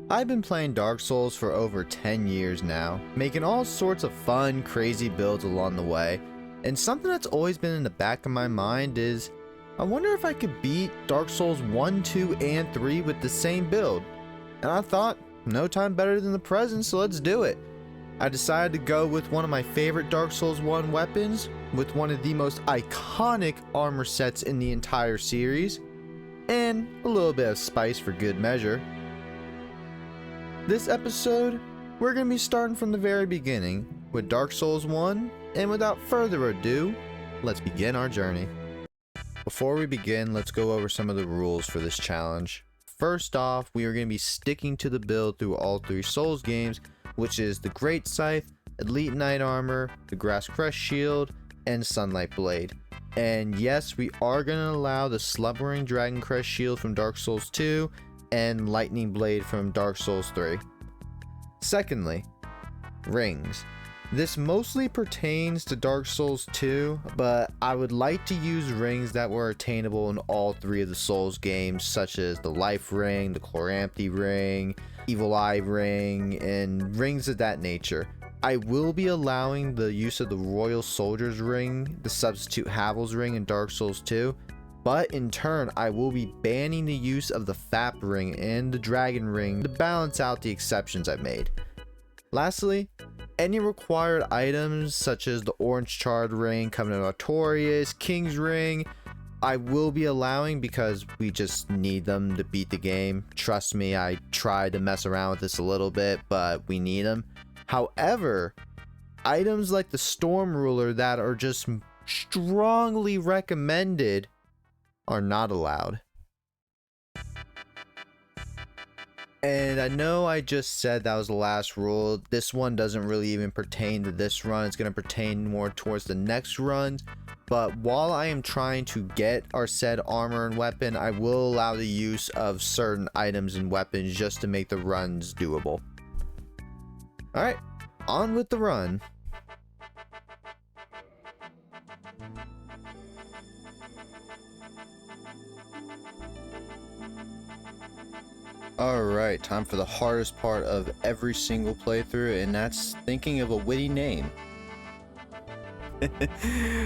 I've been playing Dark Souls for over 10 years now, making all sorts of fun, crazy builds along the way, and something that's always been in the back of my mind is, I wonder if I could beat Dark Souls 1, 2, and 3 with the same build. And I thought, no time better than the present, so let's do it. I decided to go with one of my favorite Dark Souls 1 weapons, with one of the most iconic armor sets in the entire series, and a little bit of spice for good measure. This episode, we're going to be starting from the very beginning with Dark Souls 1, and without further ado, let's begin our journey. Before we begin, let's go over some of the rules for this challenge. First off, we are going to be sticking to the build through all three Souls games, which is the Great Scythe, Elite Knight Armor, the Grass Crest Shield, and Sunlight Blade. And yes, we are going to allow the Slumbering Dragon Crest Shield from Dark Souls 2, and Lightning Blade from Dark Souls 3. Secondly, rings. This mostly pertains to Dark Souls 2, but I would like to use rings that were attainable in all three of the Souls games, such as the Life Ring, the Chloramphe Ring, Evil Eye Ring, and rings of that nature. I will be allowing the use of the Royal Soldier's Ring, the substitute Havels Ring in Dark Souls 2, but in turn, I will be banning the use of the Fap Ring and the Dragon Ring to balance out the exceptions I made. Lastly, any required items such as the Orange Charred Ring, Covenant Notorious, King's Ring, I will be allowing because we just need them to beat the game. Trust me, I tried to mess around with this a little bit, but we need them. However, items like the Storm Ruler that are just strongly recommended are not allowed. And I know I just said that was the last rule. This one doesn't really even pertain to this run. It's going to pertain more towards the next run. But while I am trying to get our said armor and weapon, I will allow the use of certain items and weapons just to make the runs doable. Alright, on with the run. Alright, time for the hardest part of every single playthrough, and that's thinking of a witty name.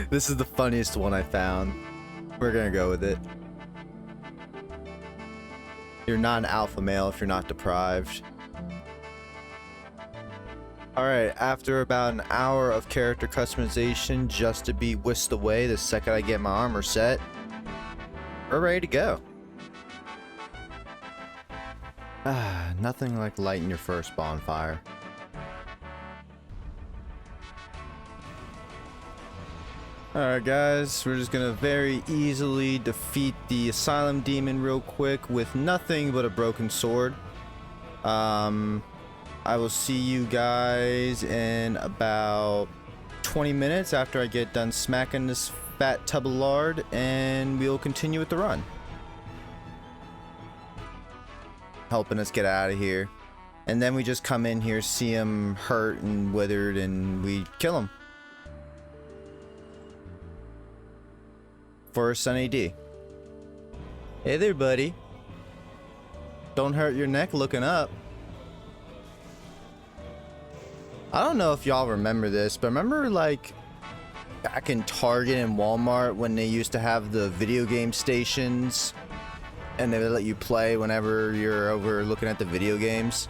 This is the funniest one I found. We're gonna go with it. You're not an alpha male if you're not deprived. Alright, after about an hour of character customization just to be whisked away the second I get my armor set, we're ready to go. Nothing like lighting your first bonfire. Alright guys, we're just gonna very easily defeat the Asylum demon real quick with nothing but a broken sword. I will see you guys in about 20 minutes after I get done smacking this fat tub of lard, and we'll continue with the run. Helping us get out of here, and then we just come in here, see him hurt and withered, and we kill him for Sunny D. Hey there, buddy. Don't hurt your neck looking up. I don't know if y'all remember this, but remember like back in Target and Walmart when they used to have the video game stations and they would let you play whenever you're over looking at the video games,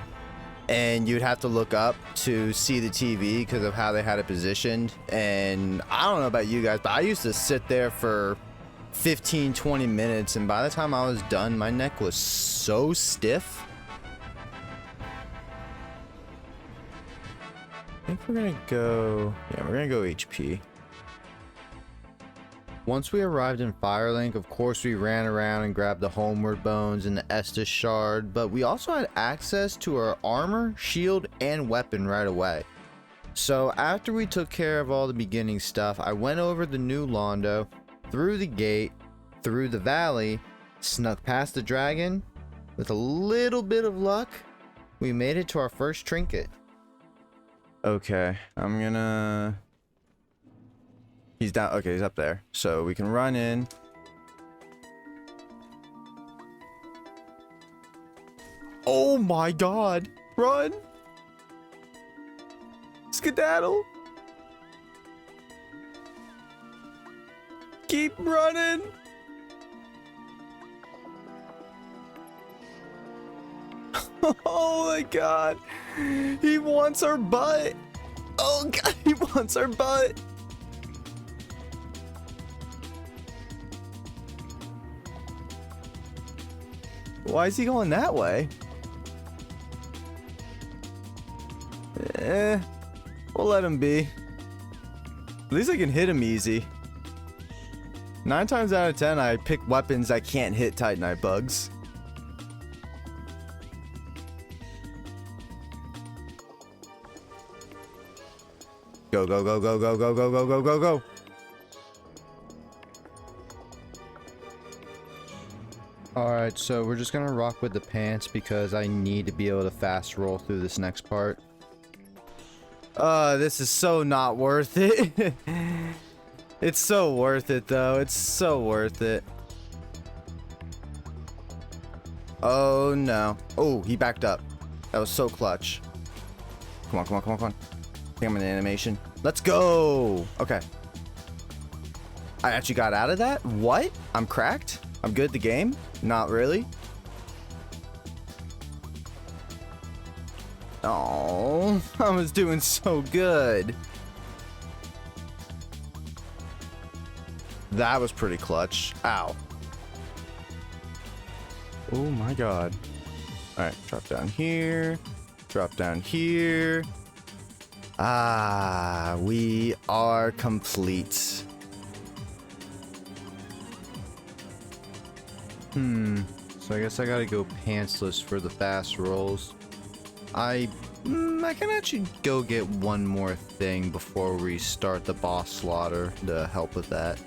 and you'd have to look up to see the TV because of how they had it positioned. And I don't know about you guys, but I used to sit there for 15-20 minutes, and by the time I was done, my neck was so stiff. I think we're gonna go, yeah, we're gonna go HP. Once we arrived in Firelink, of course we ran around and grabbed the Homeward Bones and the Estus Shard, but we also had access to our armor, shield, and weapon right away. So after we took care of all the beginning stuff, I went over the new Londo, through the gate, through the valley, snuck past the dragon. With a little bit of luck, we made it to our first trinket. Okay, I'm gonna... He's down. Okay, he's up there. So we can run in. Oh my god. Run. Skedaddle. Keep running. Oh my god. He wants our butt. Oh god, he wants our butt. Why is he going that way? We'll let him be. At least I can hit him easy. 9 times out of 10, I pick weapons I can't hit Titanite bugs. Go, go, go, go, go, go, go, go, go, go, go. Alright, so we're just gonna rock with the pants because I need to be able to fast roll through this next part. This is so not worth it. It's so worth it though. It's so worth it. Oh no. Oh, he backed up. That was so clutch. Come on, come on, come on, come on. I think I'm in animation. Let's go. Okay. I actually got out of that? What? I'm cracked? I'm good at the game? Not really. Oh, I was doing so good. That was pretty clutch. Ow. Oh my god. Alright, drop down here. Drop down here. Ah, we are complete. So I guess I gotta go pantsless for the fast rolls. I can actually go get one more thing before we start the boss slaughter to help with that.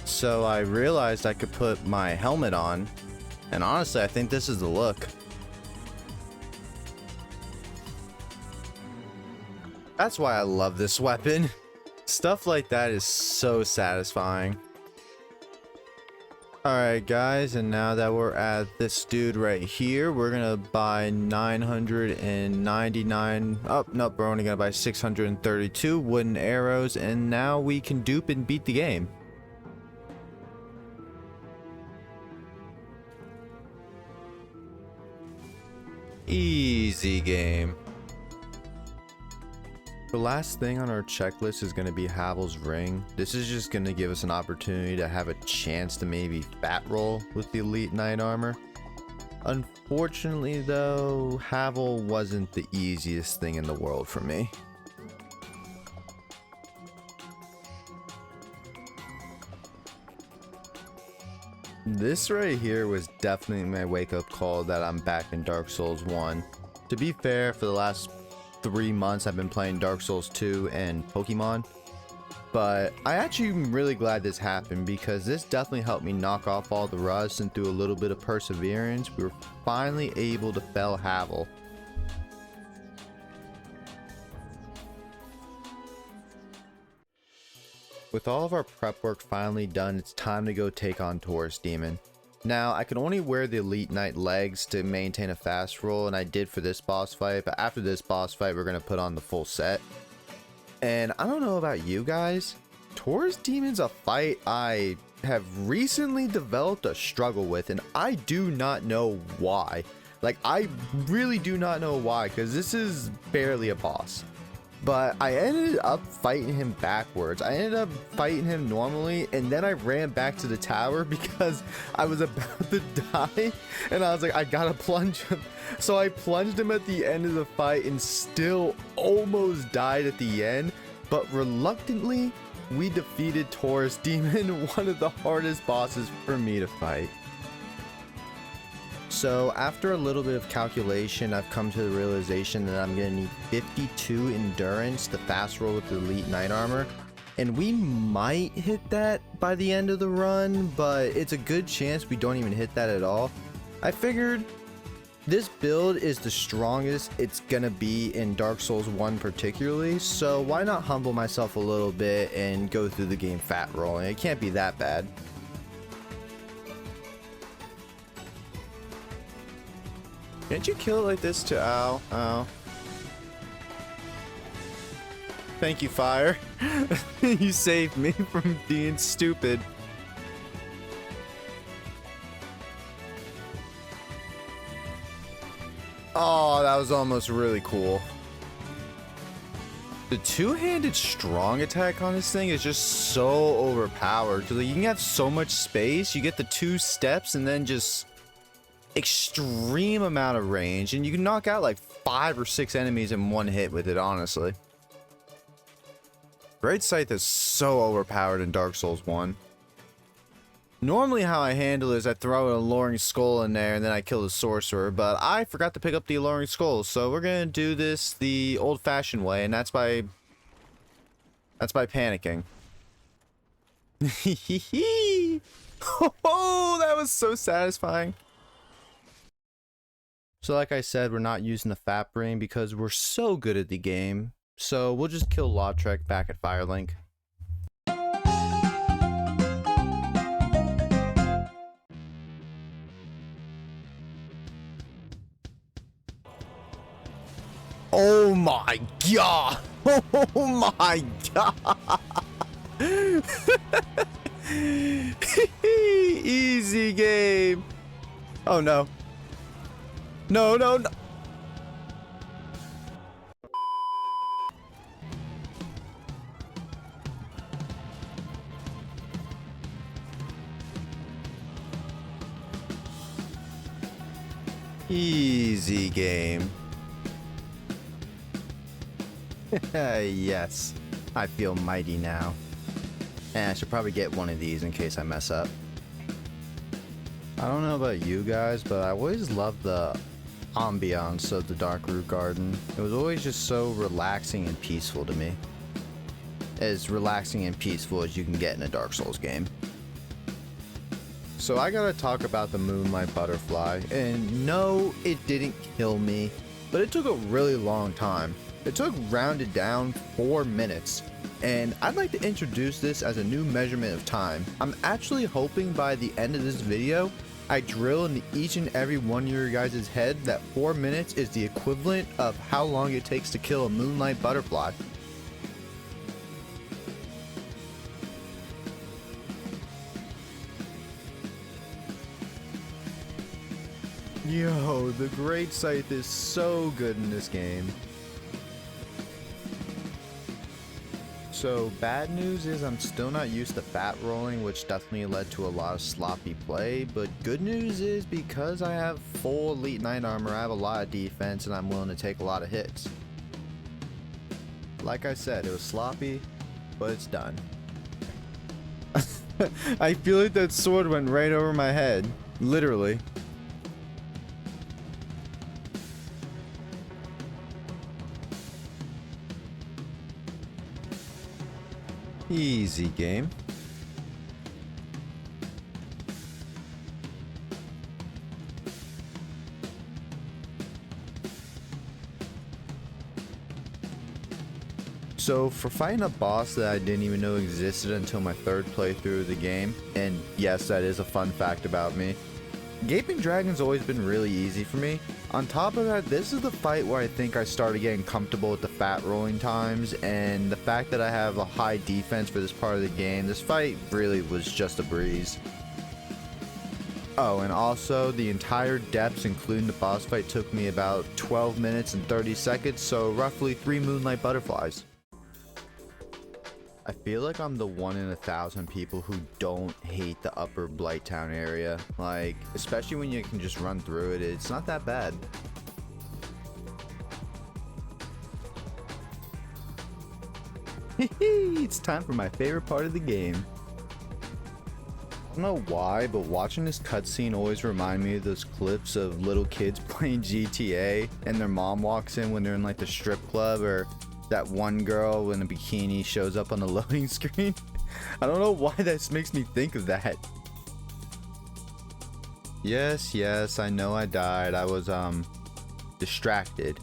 So I realized I could put my helmet on, and honestly I think this is the look. That's why I love this weapon. Stuff like that is so satisfying. Alright guys, and now that we're at this dude right here, we're gonna buy 999, oh nope, we're only gonna buy 632 wooden arrows, and now we can dupe and beat the game. Easy game. The last thing on our checklist is going to be Havels Ring. This is just going to give us an opportunity to have a chance to maybe fat roll with the Elite Knight armor. Unfortunately though, Havel wasn't the easiest thing in the world for me. This right here was definitely my wake-up call that I'm back in Dark Souls 1. To be fair, for the last 3 months I've been playing Dark Souls 2 and Pokemon, but I actually am really glad this happened because this definitely helped me knock off all the rust, and through a little bit of perseverance we were finally able to fell Havel. With all of our prep work finally done, it's time to go take on Taurus Demon. Now, I can only wear the Elite Knight legs to maintain a fast roll, and I did for this boss fight, but after this boss fight, we're going to put on the full set. And I don't know about you guys, Taurus Demon's a fight I have recently developed a struggle with, and I do not know why. Like, I really do not know why, because this is barely a boss. But I ended up fighting him backwards. I ended up fighting him normally, and then I ran back to the tower because I was about to die, and I was like, I gotta plunge him. So I plunged him at the end of the fight and still almost died at the end, but reluctantly we defeated Taurus Demon, one of the hardest bosses for me to fight. So after a little bit of calculation, I've come to the realization that I'm going to need 52 endurance to fast roll with the Elite Knight armor. And we might hit that by the end of the run, but it's a good chance we don't even hit that at all. I figured this build is the strongest it's going to be in Dark Souls 1 particularly, so why not humble myself a little bit and go through the game fat rolling? It can't be that bad. Can't you kill it like this too? Ow, ow. Thank you, fire. You saved me from being stupid. Oh, that was almost really cool. The two-handed strong attack on this thing is just so overpowered because like, you can have so much space. You get the 2 steps and then just extreme amount of range, and you can knock out like 5 or 6 enemies in one hit with it, honestly. Great Scythe is so overpowered in Dark Souls 1. Normally how I handle it is I throw an alluring skull in there and then I kill the sorcerer, but I forgot to pick up the alluring skull, so we're gonna do this the old-fashioned way, and that's by panicking. Oh, that was so satisfying. So like I said, we're not using the Fat Ring because we're so good at the game. So we'll just kill Lautrec back at Firelink. Oh my god! Oh my god! Easy game. Oh no. No, no, no. Easy game. Yes, I feel mighty now. And I should probably get one of these in case I mess up. I don't know about you guys, but I always loved the ambiance of the Dark Root Garden. It was always just so relaxing and peaceful to me. As relaxing and peaceful as you can get in a Dark Souls game. So I gotta talk about the Moonlight Butterfly, and no, it didn't kill me, but it took a really long time. It took rounded down 4 minutes, and I'd like to introduce this as a new measurement of time. I'm actually hoping by the end of this video, I drill into each and every one of your guys' head that 4 minutes is the equivalent of how long it takes to kill a Moonlight Butterfly. Yo, the Great Scythe is so good in this game. So bad news is I'm still not used to fat rolling, which definitely led to a lot of sloppy play, but good news is because I have full Elite Knight armor, I have a lot of defense and I'm willing to take a lot of hits. Like I said, it was sloppy, but it's done. I feel like that sword went right over my head, literally. Easy game. So for fighting a boss that I didn't even know existed until my 3rd playthrough of the game, and yes, that is a fun fact about me, Gaping Dragon's always been really easy for me. On top of that, this is the fight where I think I started getting comfortable with the fat rolling times, and the fact that I have a high defense for this part of the game. This fight really was just a breeze. Oh, and also the entire depths, including the boss fight, took me about 12 minutes and 30 seconds, so roughly 3 Moonlight Butterflies. I feel like I'm the 1 in 1,000 people who don't hate the upper Blighttown area. Like, especially when you can just run through it, it's not that bad. It's time for my favorite part of the game. I don't know why, but watching this cutscene always remind me of those clips of little kids playing GTA and their mom walks in when they're in like the strip club, or that one girl in a bikini shows up on the loading screen. I don't know why this makes me think of that. Yes, I know I died. I was distracted.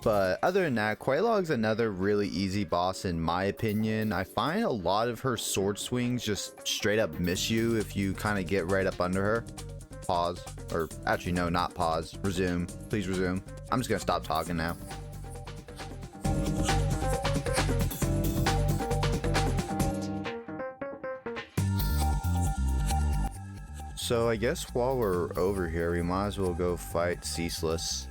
But other than that, Quelaag's another really easy boss in my opinion. I find a lot of her sword swings just straight up miss you if you kind of get right up under her. Pause. Or actually, no, not pause. Resume. Please resume. I'm just gonna stop talking now. So I guess while we're over here, we might as well go fight Ceaseless.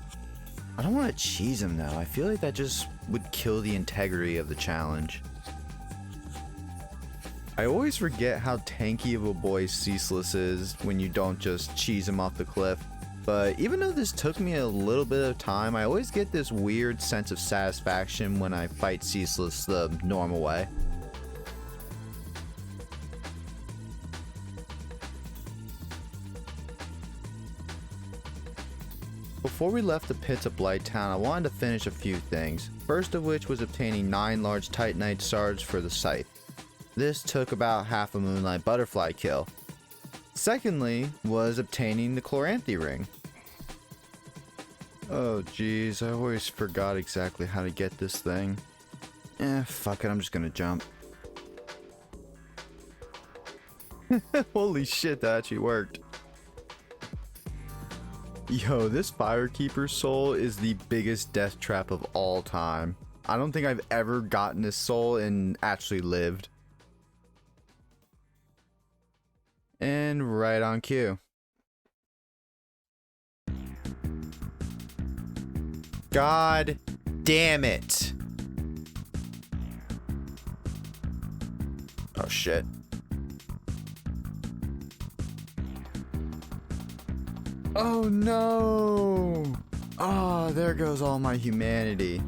I don't want to cheese him though. I feel like that just would kill the integrity of the challenge. I always forget how tanky of a boy Ceaseless is when you don't just cheese him off the cliff. But even though this took me a little bit of time, I always get this weird sense of satisfaction when I fight Ceaseless the normal way. Before we left the pits of Blighttown, I wanted to finish a few things. First of which was obtaining 9 large Titanite shards for the Scythe. This took about half a Moonlight Butterfly kill. Secondly was obtaining the Chloranthy Ring. Oh jeez, I always forgot exactly how to get this thing. Fuck it, I'm just gonna jump. Holy shit, that actually worked. Yo, this Firekeeper soul is the biggest death trap of all time. I don't think I've ever gotten this soul and actually lived. And right on cue. God damn it. Oh shit. Oh no! Oh, there goes all my humanity.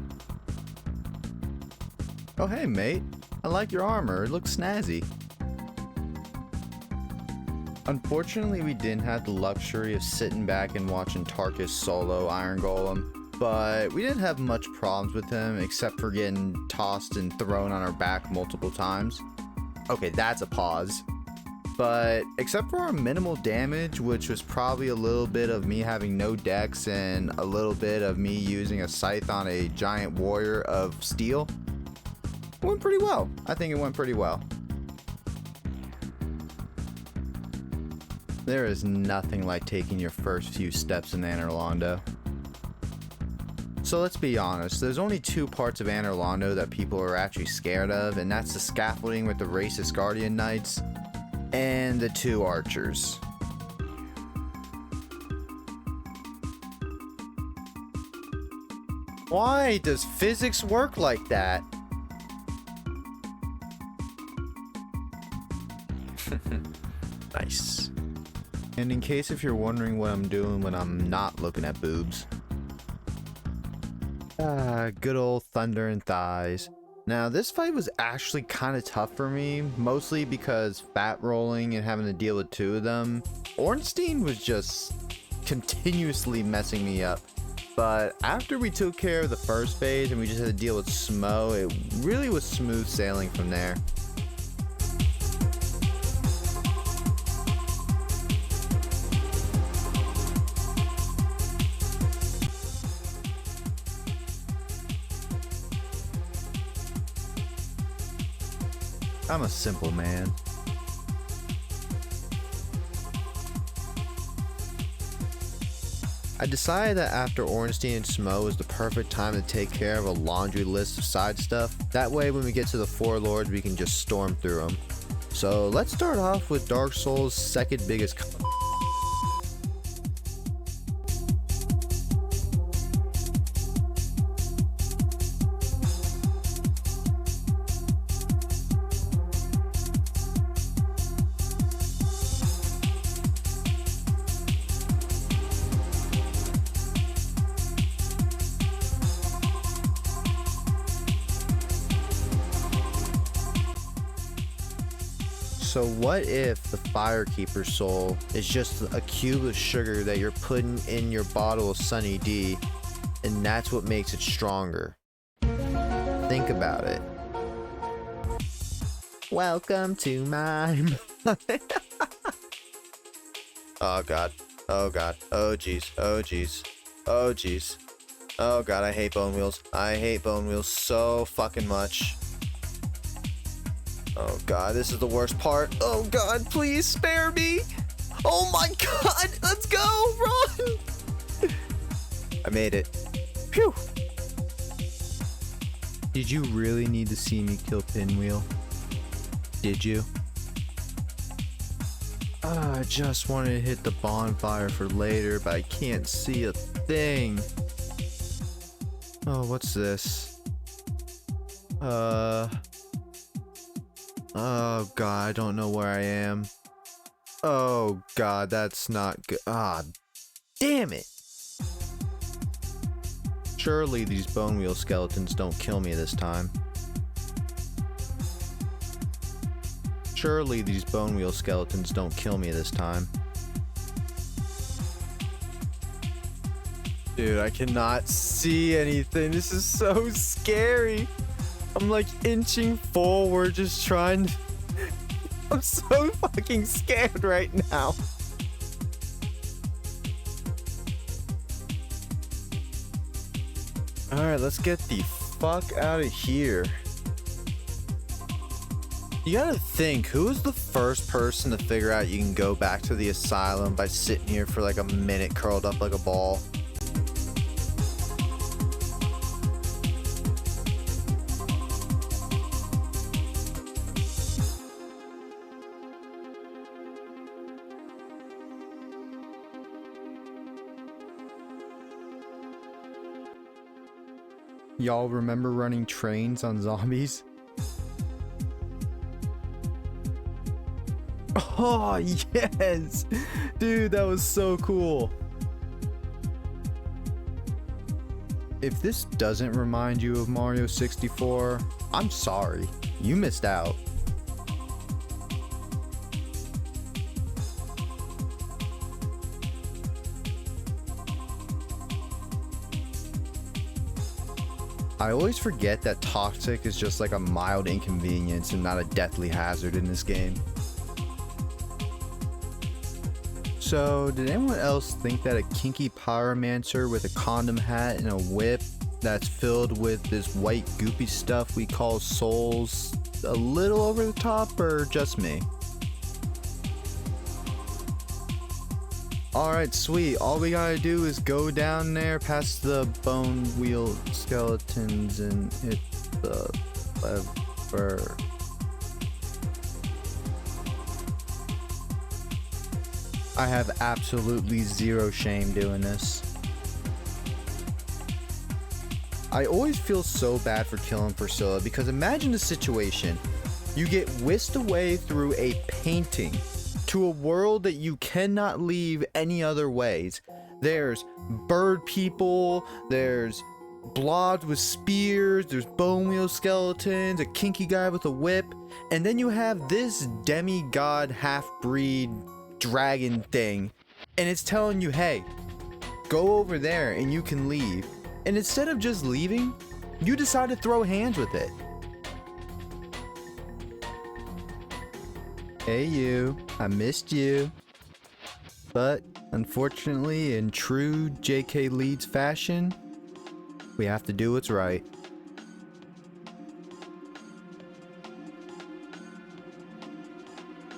Oh hey mate, I like your armor, it looks snazzy. Unfortunately, we didn't have the luxury of sitting back and watching Tarkus solo Iron Golem, but we didn't have much problems with him except for getting tossed and thrown on our back multiple times. Okay, that's a pause. But except for our minimal damage, which was probably a little bit of me having no dex and a little bit of me using a scythe on a giant warrior of steel, it went pretty well. I think it went pretty well. There is nothing like taking your first few steps in Anor Londo. So let's be honest, there's only 2 parts of Anor Londo that people are actually scared of, and that's the scaffolding with the racist Guardian Knights and the 2 archers. Why does physics work like that? Nice. And in case if you're wondering what I'm doing when I'm not looking at boobs. Good old thunder and thighs. Now this fight was actually kind of tough for me, mostly because fat rolling and having to deal with 2 of them. Ornstein was just continuously messing me up. But after we took care of the first phase and we just had to deal with Smo, it really was smooth sailing from there. I'm a simple man. I decided that after Ornstein and Smo was the perfect time to take care of a laundry list of side stuff. That way when we get to the 4 lords we can just storm through them. So let's start off with Darksouls' second biggest So what if the Firekeeper soul is just a cube of sugar that you're putting in your bottle of Sunny D, and that's what makes it stronger? Think about it. Welcome to my... Oh god. Oh god. Oh jeez. Oh jeez. Oh jeez. Oh god, I hate bone wheels. I hate bone wheels so fucking much. Oh god, this is the worst part. Oh god, please spare me. Oh my god! Let's go! Run! I made it. Phew! Did you really need to see me kill Pinwheel? Did you? I just wanted to hit the bonfire for later, but I can't see a thing. Oh, what's this? Oh god, I don't know where I am. Oh god, that's not good. Ah, damn it! Surely these bone wheel skeletons don't kill me this time. Surely these bone wheel skeletons don't kill me this time. Dude, I cannot see anything. This is so scary. I'm like inching forward, just trying to... I'm so fucking scared right now. Alright, let's get the fuck out of here. You gotta think, who was the first person to figure out you can go back to the asylum by sitting here for like a minute curled up like a ball? Y'all remember running trains on zombies? Oh, yes! Dude, that was so cool. If this doesn't remind you of Mario 64, I'm sorry. You missed out. I always forget that toxic is just like a mild inconvenience and not a deathly hazard in this game. So, did anyone else think that a kinky pyromancer with a condom hat and a whip that's filled with this white goopy stuff we call souls a little over the top, or just me? Alright, sweet. All we gotta do is go down there past the bone wheel skeletons and hit the lever. I have absolutely zero shame doing this. I always feel so bad for killing Priscilla because imagine the situation. You get whisked away through a painting to a world that you cannot leave any other ways. There's bird people, there's blobs with spears, there's bone wheel skeletons, a kinky guy with a whip, and then you have this demigod half-breed dragon thing, and it's telling you, hey, go over there and you can leave. And instead of just leaving, you decide to throw hands with it. Hey you, I missed you. But unfortunately, in true JK Leeds fashion, we have to do what's right.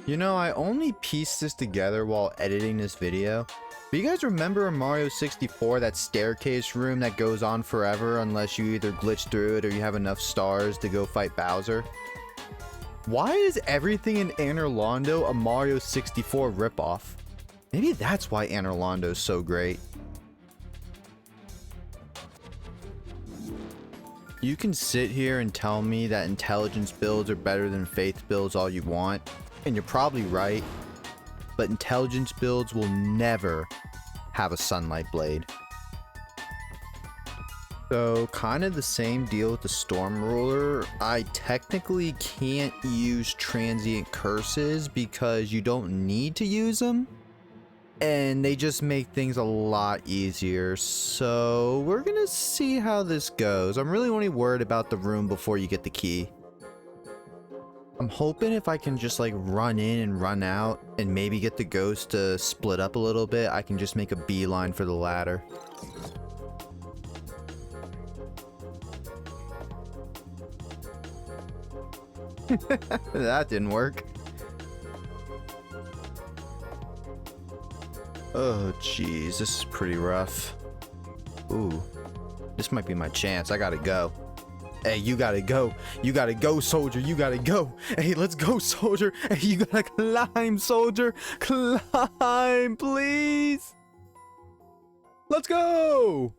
You know, I only pieced this together while editing this video. But you guys remember in Mario 64 that staircase room that goes on forever unless you either glitch through it or you have enough stars to go fight Bowser? Why is everything in Anor Londo a Mario 64 ripoff? Maybe that's why Anor Londo is so great. You can sit here and tell me that intelligence builds are better than faith builds all you want, and you're probably right, but intelligence builds will never have a sunlight blade. So, kind of the same deal with the Storm Ruler. I technically can't use transient curses because you don't need to use them, and they just make things a lot easier. So, we're gonna see how this goes. I'm really only worried about the room before you get the key. I'm hoping if I can just like run in and run out and maybe get the ghost to split up a little bit, I can just make a beeline for the ladder. That didn't work. Oh, jeez, this is pretty rough. Ooh, this might be my chance. I gotta go. Hey, you gotta go. You gotta go, soldier. You gotta go. Hey, let's go, soldier. Hey, you gotta climb, soldier. Climb, please. Let's go.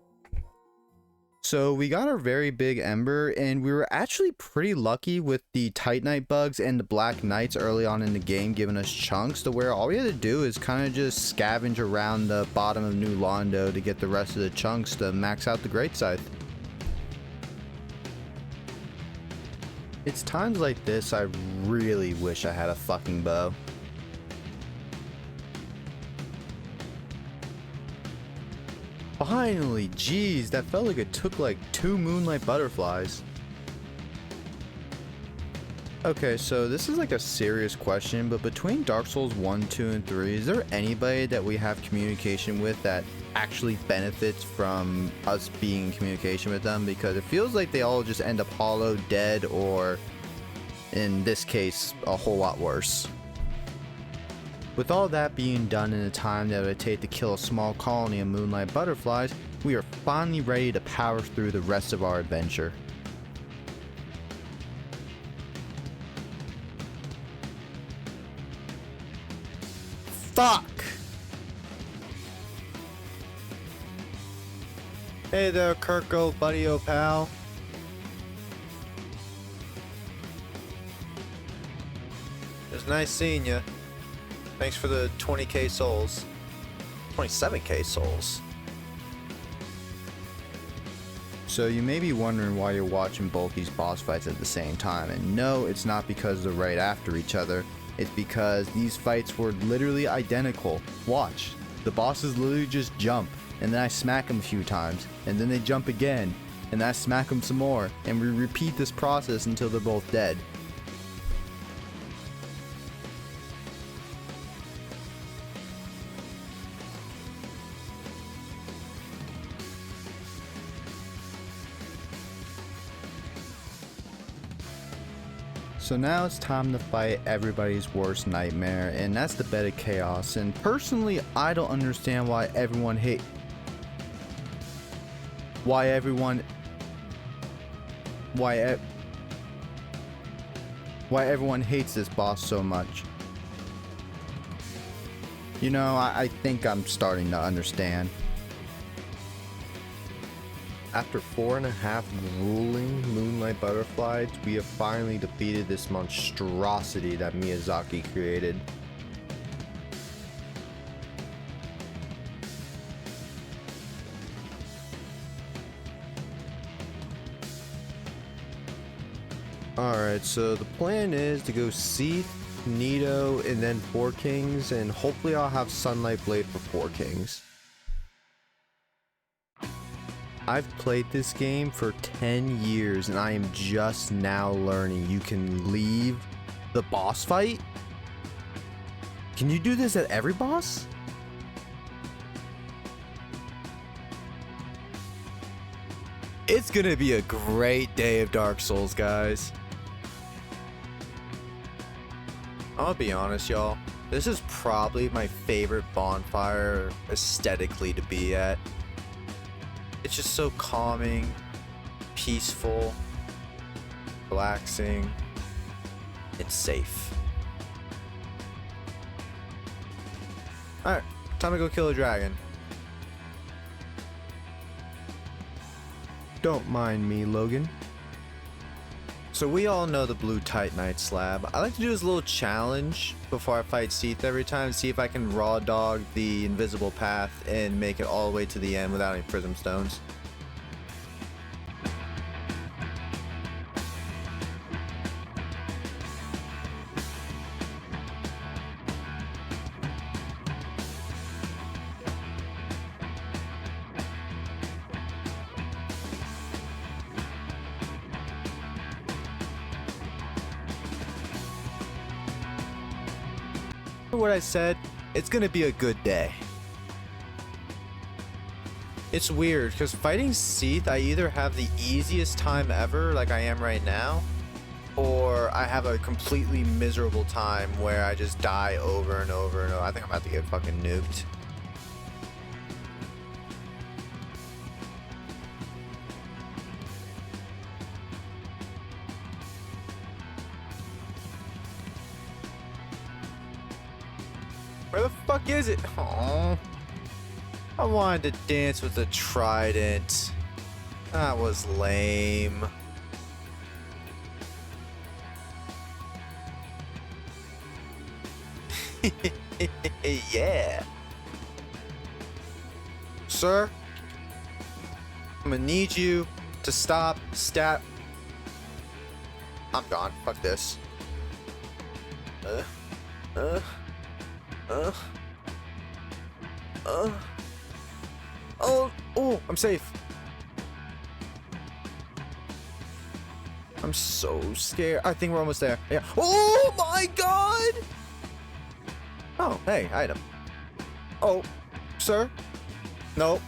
So we got our very big ember, and we were actually pretty lucky with the Titanite bugs and the Black Knights early on in the game giving us chunks to where all we had to do is kind of just scavenge around the bottom of New Londo to get the rest of the chunks to max out the Great Scythe. It's times like this I really wish I had a fucking bow. Finally, jeez, that felt like it took like 2 moonlight butterflies. Okay, so this is like a serious question, but between Dark Souls 1, 2, and 3, is there anybody that we have communication with that actually benefits from us being in communication with them? Because it feels like they all just end up hollow, dead, or in this case, a whole lot worse. With all that being done in the time that it would take to kill a small colony of moonlight butterflies, we are finally ready to power through the rest of our adventure. Fuck! Hey there, Kirko, buddy, oh pal. It was nice seeing you. Thanks for the 20k souls. 27k souls. So you may be wondering why you're watching both these boss fights at the same time, and no, it's not because they're right after each other. It's because these fights were literally identical. Watch. The bosses literally just jump, and then I smack them a few times, and then they jump again, and then I smack them some more, and we repeat this process until they're both dead. So now it's time to fight everybody's worst nightmare, and that's the Bed of Chaos. And personally, I don't understand why everyone hates this boss so much. You know, I think I'm starting to understand. After 4.5 grueling moonlight butterflies, we have finally defeated this monstrosity that Miyazaki created. Alright, so the plan is to go Scythe, Nito, and then Four Kings, and hopefully I'll have Sunlight Blade for Four Kings. I've played this game for 10 years and I am just now learning you can leave the boss fight? Can you do this at every boss? It's gonna be a great day of Dark Souls, guys. I'll be honest, y'all. This is probably my favorite bonfire aesthetically to be at. It's just so calming, peaceful, relaxing, and safe. Alright, time to go kill a dragon. Don't mind me, Logan. So we all know the blue Titanite slab. I like to do this little challenge before I fight Scythe every time to see if I can raw dog the invisible path and make it all the way to the end without any prism stones. What I said, it's gonna be a good day. It's weird because fighting Scythe, I either have the easiest time ever like I am right now, or I have a completely miserable time where I just die over and over and over. I think I'm about to get fucking nuked. Where the fuck is it? Oh, I wanted to dance with the trident. That was lame. Yeah. Sir, I'm gonna need you to stop, I'm gone. Fuck this. Oh, I'm safe. I'm so scared. I think we're almost there. Yeah. Oh my god! Oh, hey, item. Oh, sir? No.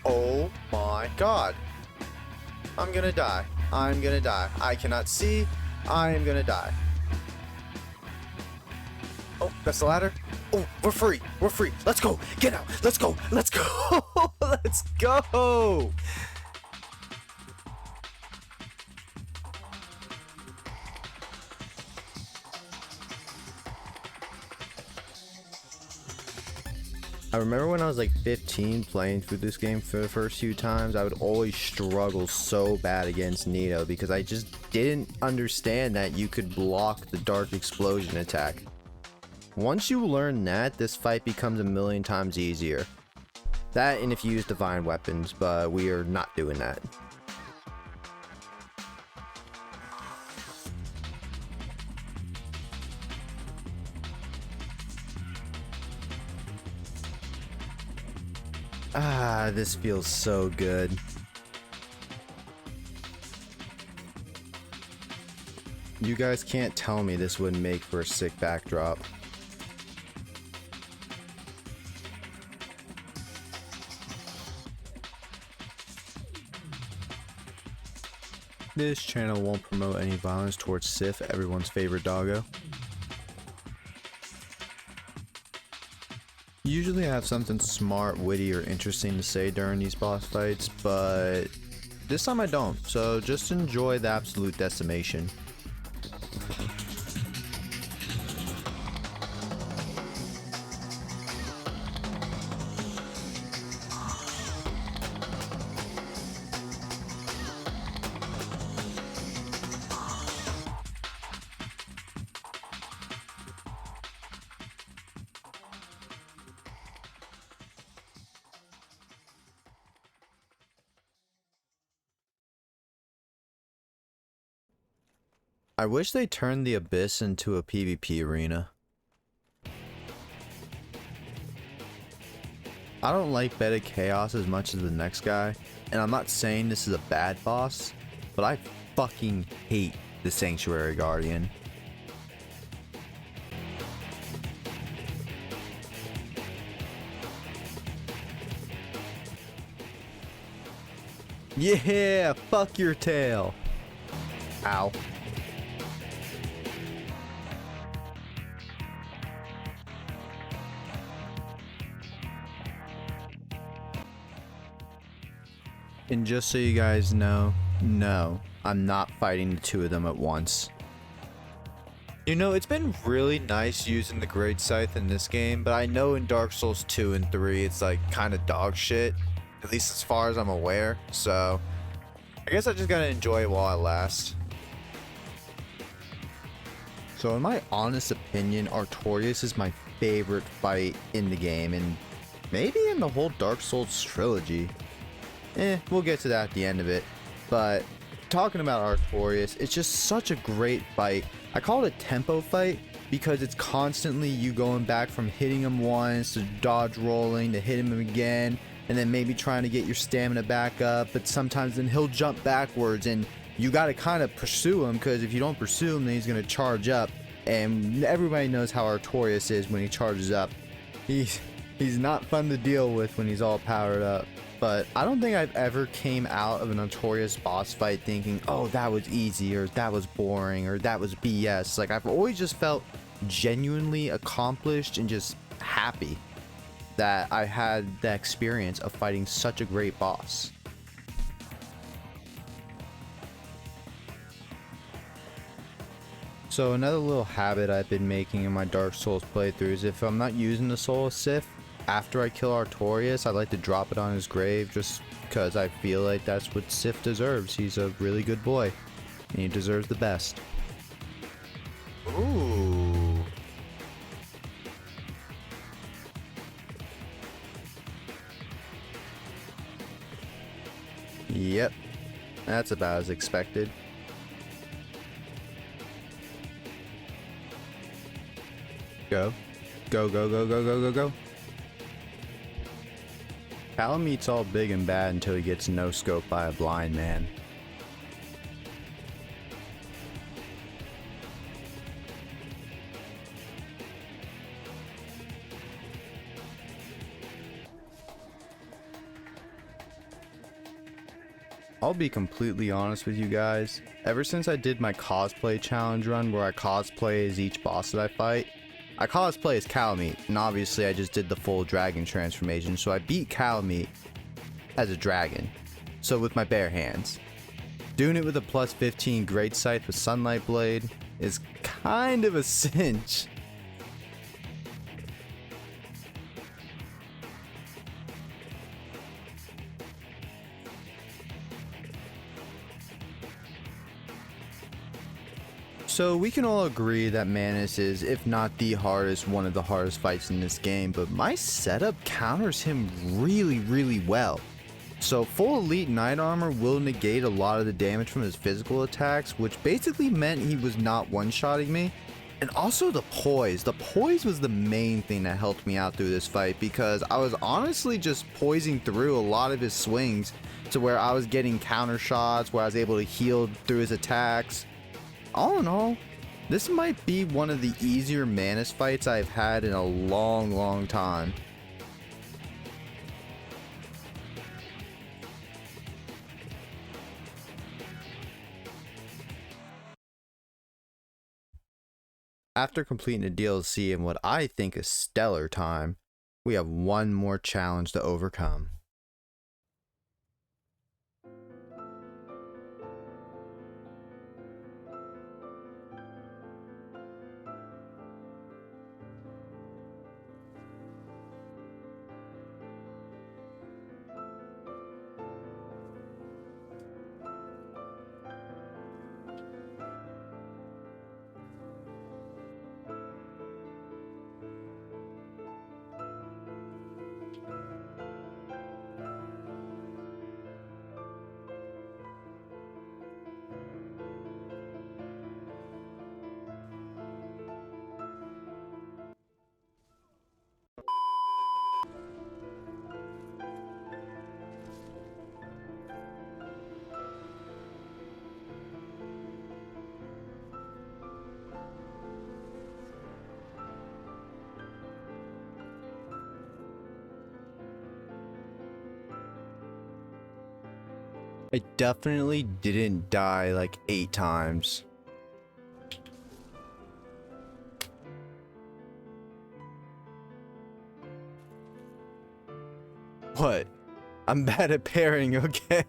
Oh my god. I'm gonna die. I'm gonna die. I cannot see. I am gonna die. Oh, that's the ladder. Oh, we're free. We're free. Let's go. Get out. Let's go. Let's go. Let's go. I remember when I was like 15 playing through this game for the first few times, I would always struggle so bad against Nito because I just didn't understand that you could block the dark explosion attack. Once you learn that, this fight becomes a million times easier. That and if you use divine weapons, but we are not doing that. Ah, this feels so good. You guys can't tell me this wouldn't make for a sick backdrop. This channel won't promote any violence towards Scythe, everyone's favorite doggo. Usually I have something smart, witty, or interesting to say during these boss fights, but this time I don't, so just enjoy the absolute decimation. I wish they turned the Abyss into a PvP arena. I don't like Beta Chaos as much as the next guy, and I'm not saying this is a bad boss, but I fucking hate the Sanctuary Guardian. Yeah, fuck your tail. Ow. And just so you guys know, no, I'm not fighting the two of them at once. You know, it's been really nice using the Great Scythe in this game, but I know in Dark Souls 2 and 3 it's like kind of dog shit, at least as far as I'm aware, so I guess I just gotta enjoy it while it lasts. So in my honest opinion, Artorias is my favorite fight in the game, and maybe in the whole Dark Souls trilogy. We'll get to that at the end of it. But talking about Artorias, it's just such a great fight. I call it a tempo fight because it's constantly you going back from hitting him once to dodge rolling to hit him again, and then maybe trying to get your stamina back up, but sometimes then he'll jump backwards and you got to kind of pursue him, because if you don't pursue him then he's going to charge up, and everybody knows how Artorias is when he charges up. He's not fun to deal with when he's all powered up. But I don't think I've ever came out of an Artorias boss fight thinking, oh, that was easy, or that was boring, or that was BS. Like, I've always just felt genuinely accomplished and just happy that I had the experience of fighting such a great boss. So another little habit I've been making in my Dark Souls playthroughs, if I'm not using the Soul of Scythe, after I kill Artorias, I like to drop it on his grave just because I feel like that's what Scythe deserves. He's a really good boy, and he deserves the best. Ooh. Yep, that's about as expected. Go. Go, go, go, go, go, go, go. Calameet's all big and bad until he gets no-scoped by a blind man. I'll be completely honest with you guys. Ever since I did my cosplay challenge run where I cosplay as each boss that I fight, I cosplay as Calameet, and obviously I just did the full dragon transformation, so I beat Calameet as a dragon, so with my bare hands. Doing it with a plus 15 Great Scythe with Sunlight Blade is kind of a cinch. So we can all agree that Manus is, if not the hardest, one of the hardest fights in this game, but my setup counters him really well. So full elite knight armor will negate a lot of the damage from his physical attacks, which basically meant he was not one-shotting me. And also the poise. The poise was the main thing that helped me out through this fight, because I was honestly just poising through a lot of his swings to where I was getting counter shots, where I was able to heal through his attacks. All in all, this might be one of the easier Manus fights I've had in a long time. After completing the DLC in what I think is stellar time, we have one more challenge to overcome. I definitely didn't die like 8 times. What? I'm bad at pairing, okay?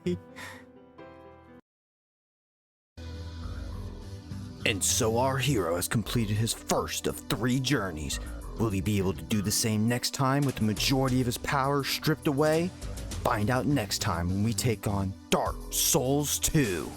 And so our hero has completed his first of 3 journeys. Will he be able to do the same next time with the majority of his power stripped away? Find out next time when we take on Dark Souls 2.